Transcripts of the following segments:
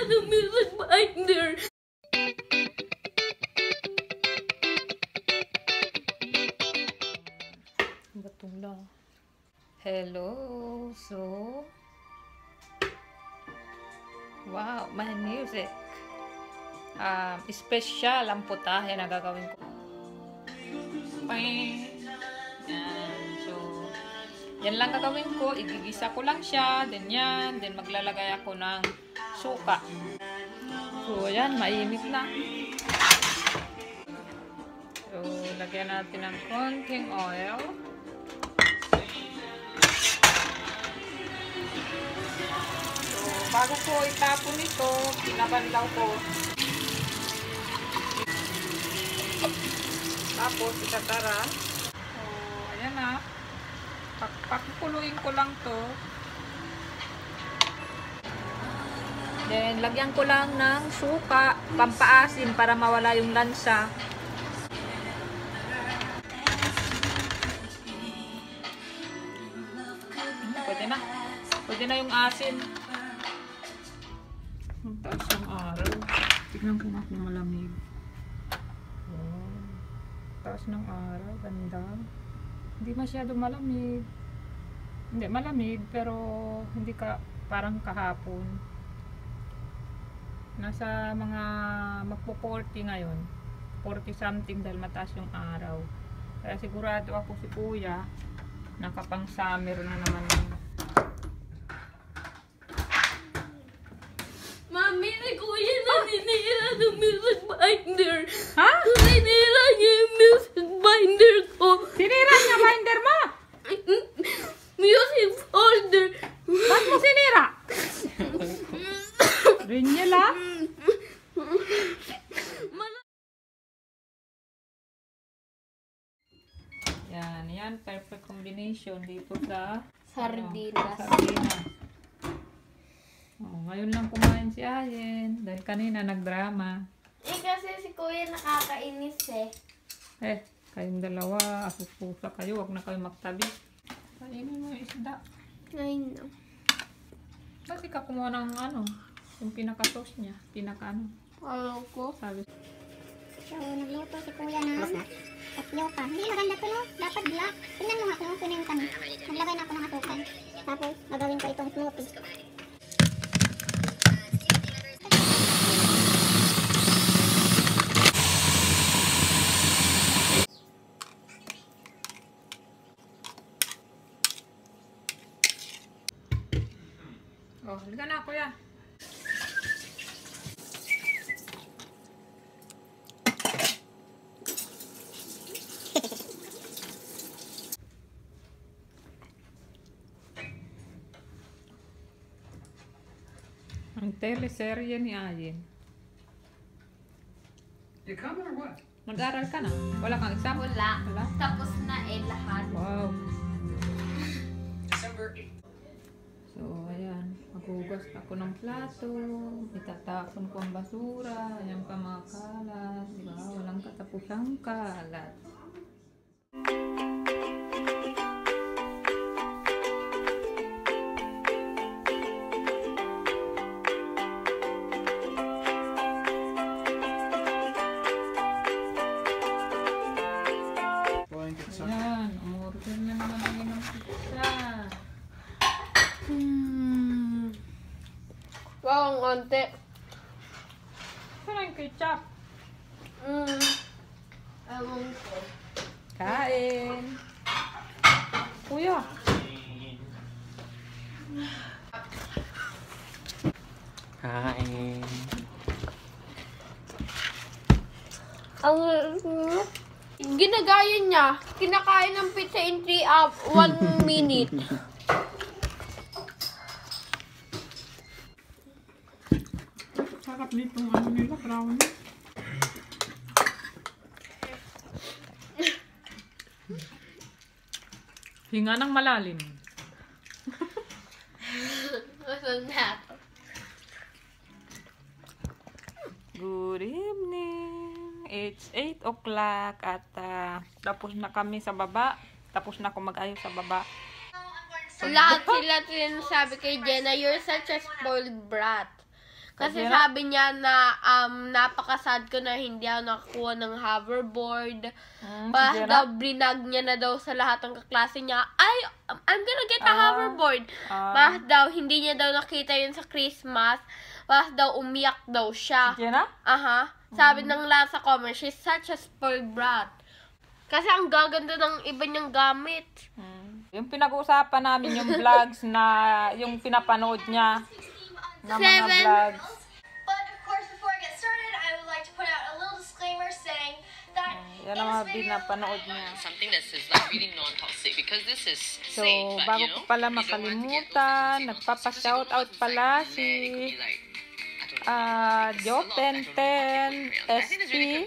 the music binder. Batula. Hello. So, wow, my music. Special ang putahe na gagawin ko. Yan. So, yan lang gagawin ko. Igigisa ko lang siya. Then yan. Then maglalagay ako ng suka. So, yan. Mainit na. So, lagyan natin ng konting oil. So, bago ko itapon ito, pinabanlaw ko. Tapos, itatara. So, ayan na. Pakukuluin ko lang to. Then, lagyan ko lang ng suka, pampaasim para mawala yung lansa. Pwede na. Pwede na yung asin. Ang taas yung araw. Tignan ko nga kung malamig. Taas ng araw, ganda. Hindi masyado malamig. Hindi, malamig, pero hindi ka parang kahapon. Nasa mga magpo-40 ngayon. 40 something dahil mataas yung araw. Kaya sigurado ako si Kuya, nakapang summer na naman. Mami, si Kuya naninira ng music binder. Ha? Sinira niya yung music binder ko. Sinira niya binder mo? Music folder. Ba't mo sinira? Rinyela? Yan. Perfect combination dito sa sardinas. Oh, ngayon lang kumain si Ayen. Dahil kanina nagdrama. Kasi si Kuya nakakainis Kayong dalawa. Asususa kayo. Huwag na kayo magtabi. Kainin mo yung isda. Ay, no. Ba't ka kumuha ng yung pinaka-sauce niya? Pinaka-ano? Alam ko. Sabi. So, nagluto si Kuya ng tapioca. Hindi maganda to, no? Dapat black. Tingnan mo nga kung ano yung kami. Naglagay na ako ng asukan. Tapos, gagawin ko itong smoothie. Oh, halika na, Kuya. Ang teleserye ni Ayen. You coming or what? Mag-aral ka na? Wala kang exam? Wala. Tapos na lahat. Wow. December 8th. So, ayan. Maghugas ako ng plato. Itatapon ko ang basura. Ayan pa mga kalat. Diba? Walang katapusang kalat. Ayan. Umorder na naman ang ilang pizza. Wow, ang konti. Saan yung ketchup? Ewan ko. Kain. Kuya. Kain. Ang ginagaya niya, kinakain ng pizza in 1 minute. Sarap nitong nila, brownie. Hinga ng malalim. Masal na ako. Good evening. It's 8 o'clock at tapos na kami sa baba. Tapos na ako mag-ayos sa baba. Lahat sila sinasabi kay Jenna, you're such a spoiled brat. Kasi Sabi na? sabi niya na napakasad ko na hindi ako nakakuha ng hoverboard. Parang sige na. daw brinag niya na daw sa lahat ng kaklase niya, ay, I'm gonna get a hoverboard. Parang daw hindi niya daw nakita yun sa Christmas. Parang daw umiyak daw siya. Sige na? Aha. Sabi ng lahat sa comments, she's such a spoiled brat. Kasi ang gaganda ng iba niyang gamit. Yung pinag-uusapan namin yung vlogs na yung pinapanood niya na mga 7. vlogs. But of course, before I get started, I would like to put out a little disclaimer saying that Yan ang mga pinapanood niya. something that says like really non-toxic because this is So, safe, but bago you know, ko pala you don't want to get makalimutan, those nagpapa-shoutout pala si Jopenten SP.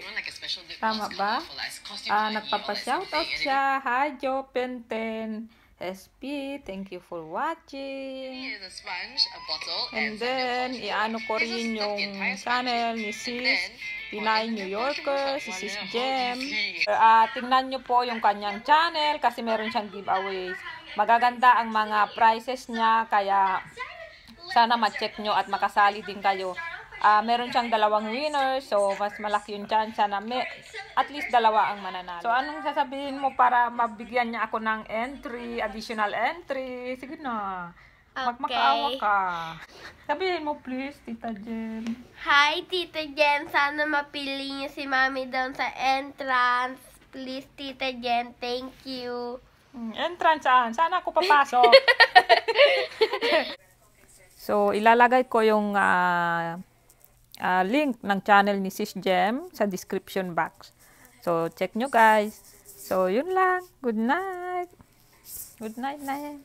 Tama ba? Nagpapa-shoutout siya. Hi, Jopenten SP. Thank you for watching. Here's a sponge, a bottle, And then, iano ko rin yung channel ni Sis Pinay New Yorker, si Sis Jem. Tingnan nyo po yung kanyang channel kasi meron siyang giveaways. Magaganda ang mga prizes niya, kaya sana ma-check nyo at makasali din kayo. Meron siyang 2 winners, so mas malaki yung chance na at least 2 ang mananalo. So, anong sasabihin mo para mabigyan niya ako ng additional entry? Sige na. Magmakaawa ka. Sabihin mo please, Tita Jem. Hi, Tita Jen. Sana mapili niyo si Mami down sa entrance. Please, Tita Jen. Thank you. Entrance saan? Saan ako papasok? So, ilalagay ko yung link ng channel ni Sis Jem sa description box. So, check nyo guys. So, yun lang. Good night. Good night na yan.